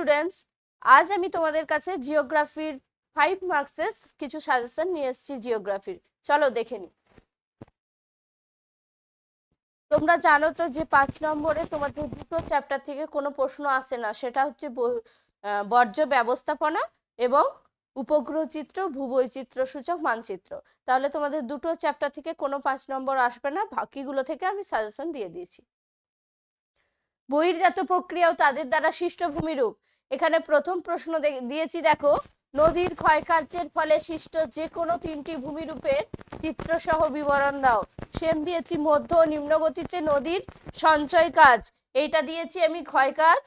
Students, আজ আমি তোমাদের কাছে জিওগ্রাফির 5 মার্কসের কিছু সাজেশন নিয়ে এসেছি জিওগ্রাফির। চলো দেখে নি। তোমরা জানো তো যে 5 নম্বরে তোমাদের দুটো চ্যাপ্টার থেকে কোনো প্রশ্ন আসে না, সেটা হচ্ছে বর্জ্য ব্যবস্থাপনা এবং উপগ্রহ চিত্র, ভূবৈচিত্র্য সূচক মানচিত্র। তাহলে তোমাদের দুটো চ্যাপ্টার থেকে কোনো 5 নম্বর আসবে না, বাকিগুলো থেকে আমি সাজেশন দিয়ে দিয়েছি। বহির্জাত প্রক্রিয়া ও তাদের দ্বারা সৃষ্ট ভূমিরূপ। এখানে প্রথম প্রশ্ন দিয়েছি, দেখো, নদীর ক্ষয়কার্যের ফলে সৃষ্ট যে কোনো তিনটি ভূমিরূপের চিত্র সহ বিবরণ দাও। সেম দিয়েছি মধ্য ও নিম্ন গতিতে নদীর সঞ্চয় কাজ, এইটা দিয়েছি আমি ক্ষয় কাজ।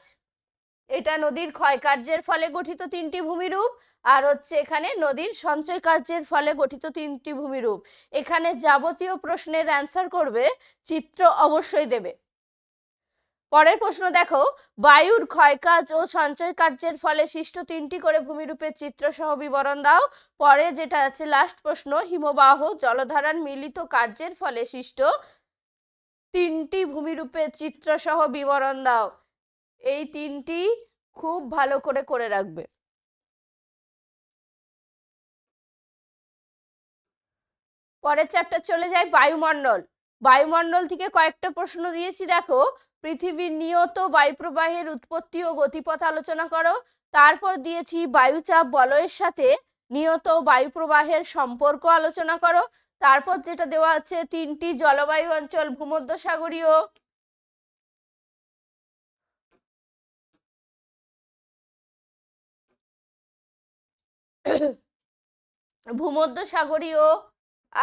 এটা নদীর ক্ষয়কার্যের ফলে গঠিত তিনটি ভূমিরূপ, আর হচ্ছে এখানে নদীর সঞ্চয় কার্যের ফলে গঠিত তিনটি ভূমিরূপ। এখানে যাবতীয় প্রশ্নের অ্যান্সার করবে, চিত্র অবশ্যই দেবে। পরের প্রশ্ন দেখো, বায়ুর ক্ষয়কাজ ও সঞ্চয় কার্যের ফলে সৃষ্ট তিনটি করে ভূমিরূপের চিত্র সহ বিবরণ দাও। পরে যেটা আছে লাস্ট প্রশ্ন, হিমবাহ জলধারার মিলিত কার্যের ফলে সৃষ্ট তিনটি ভূমিরূপের চিত্র সহ বিবরণ দাও। এই তিনটি খুব ভালো করে করে রাখবে। পরের চ্যাপ্টার চলে যায় বায়ুমণ্ডল। বায়ুমণ্ডল থেকে কয়েকটা প্রশ্ন দিয়েছি, দেখো, পৃথিবীর নিয়ত বায়ুপ্রবাহের উৎপত্তি ও গতিপথ আলোচনা করো। তারপর দিয়েছি বায়ুচাপ বলয়ের সাথে নিয়ত বায়ুপ্রবাহের সম্পর্ক আলোচনা করো। তারপর যেটা দেওয়া আছে, তিনটি জলবায়ু অঞ্চল, ভূমধ্যসাগরীয়, ভূমধ্যসাগরীয়,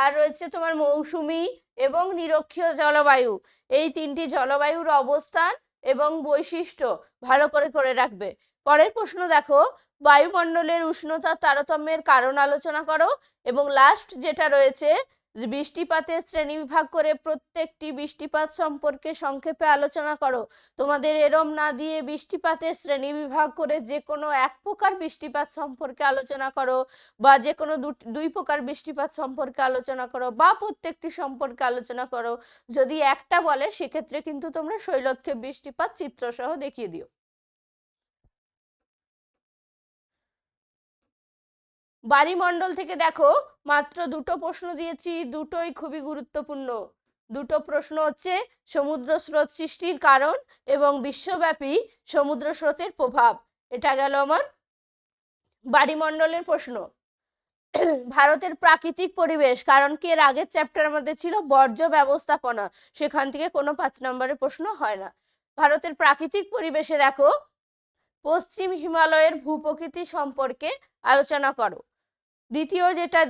আর রয়েছে তোমার মৌসুমী এবং নিরক্ষীয় জলবায়ু। এই তিনটি জলবায়ুর অবস্থান এবং বৈশিষ্ট্য ভালো করে করে রাখবে। পরের প্রশ্ন দেখো, বায়ুমণ্ডলের উষ্ণতার তারতম্যের কারণ আলোচনা করো। এবং লাস্ট যেটা রয়েছে, বৃষ্টিপাতের শ্রেণীবিভাগ করে প্রত্যেকটি বৃষ্টিপাত সম্পর্কে সংক্ষেপে আলোচনা করো। তোমাদের এরম না দিয়ে বৃষ্টিপাতের শ্রেণীবিভাগ করে যে কোনো এক প্রকার বৃষ্টিপাত সম্পর্কে আলোচনা করো, বা যে কোনো দুই প্রকার বৃষ্টিপাত সম্পর্কে আলোচনা করো, বা প্রত্যেকটি সম্পর্কে আলোচনা করো। যদি একটা বলে সেক্ষেত্রে কিন্তু তোমরা শৈলক্ষেপ বৃষ্টিপাত চিত্র সহ দেখিয়ে দিও। বায়ুমণ্ডল থেকে দেখো, মাত্র দুটো প্রশ্ন দিয়েছি, দুটোই খুবই গুরুত্বপূর্ণ। দুটো প্রশ্ন হচ্ছে সমুদ্র স্রোত সৃষ্টির কারণ এবং বিশ্বব্যাপী সমুদ্র স্রোতের প্রভাব। এটা গেল আমার বায়ুমণ্ডলের প্রশ্ন। ভারতের প্রাকৃতিক পরিবেশ, কারণ কি এর আগের চ্যাপ্টার আমাদের ছিল বর্জ্য ব্যবস্থাপনা, সেখান থেকে কোনো 5 নম্বরের প্রশ্ন হয় না। ভারতের প্রাকৃতিক পরিবেশে দেখো, পশ্চিম হিমালয়ের ভূপ্রকৃতি সম্পর্কে আলোচনা করো। দ্বিতীয় যেটা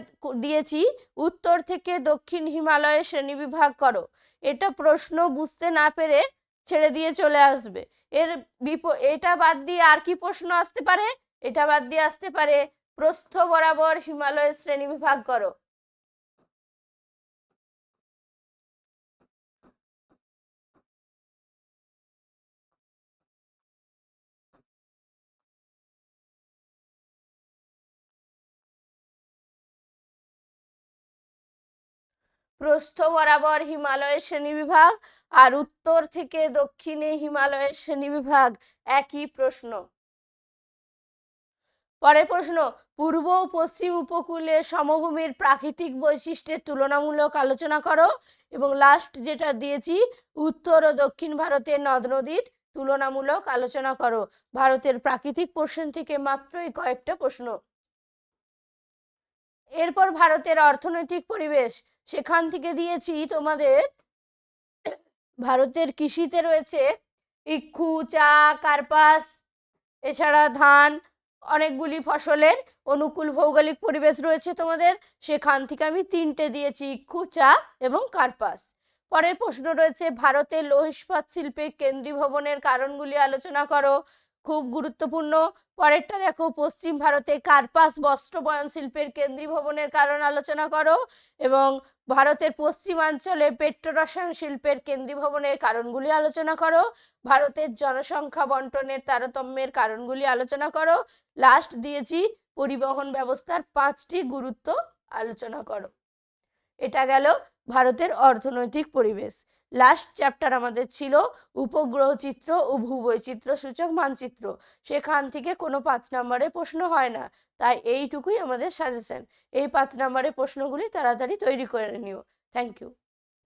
দিয়েছি, উত্তর থেকে দক্ষিণ হিমালয়ের শ্রেণীবিভাগ করো। এটা প্রশ্ন বুঝতে না পেরে ছেড়ে দিয়ে চলে আসবে। এটা বাদ দিয়ে আর কি প্রশ্ন আসতে পারে? এটা বাদ দিয়ে আসতে পারে, প্রস্থ বরাবর হিমালয়ের শ্রেণীবিভাগ করো। প্রস্থ বরাবর হিমালয়ের শ্রেণীবিভাগ আর উত্তর থেকে দক্ষিণে হিমালয়ের শ্রেণীবিভাগ একই প্রশ্ন। পরের প্রশ্ন, পূর্ব ও পশ্চিম উপকূলের সমভূমির প্রাকৃতিক বৈশিষ্ট্যের তুলনামূলক আলোচনা করো। এবং লাস্ট যেটা দিয়েছি, উত্তর ও দক্ষিণ ভারতের নদ নদীর তুলনামূলক আলোচনা করো। ভারতের প্রাকৃতিক পোর্শন থেকে মাত্রই কয়েকটা প্রশ্ন। এরপর ভারতের অর্থনৈতিক পরিবেশ, সেখান থেকে দিয়েছি তোমাদের ভারতের কৃষিতে রয়েছে ইক্ষু, চা, কার্পাস, এছাড়া ধান, অনেকগুলি ফসলের অনুকূল ভৌগোলিক পরিবেশ রয়েছে তোমাদের। সেখান থেকে আমি তিনটে দিয়েছি, ইক্ষু, চা এবং কার্পাস। পরের প্রশ্ন রয়েছে, ভারতের লৌহ ইস্পাত শিল্পের কেন্দ্রীভবনের কারণগুলি আলোচনা করো। খুব গুরুত্বপূর্ণ। পরেরটা দেখো, পশ্চিম ভারতে কার্পাস বস্ত্র বয়ন শিল্পের কেন্দ্রীভবনের কারণ আলোচনা করো। এবং ভারতের পশ্চিমাঞ্চলে পেট্রোরসায়ন শিল্পের কেন্দ্রীভবনের কারণগুলি আলোচনা করো। ভারতের জনসংখ্যা বন্টনের তারতম্যের কারণগুলি আলোচনা করো। লাস্ট দিয়েছি পরিবহন ব্যবস্থার 5টি গুরুত্ব আলোচনা করো। এটা গেল ভারতের অর্থনৈতিক পরিবেশ। লাস্ট চ্যাপ্টার আমাদের ছিল উপগ্রহ চিত্র ও ভূবৈচিত্র্য সূচক মানচিত্র, সেখান থেকে কোনো 5 নম্বরের প্রশ্ন হয় না, তাই এইটুকুই আমাদের সাজেশন। এই 5 নম্বরের প্রশ্নগুলি তাড়াতাড়ি তৈরি করে নিও। Thank you.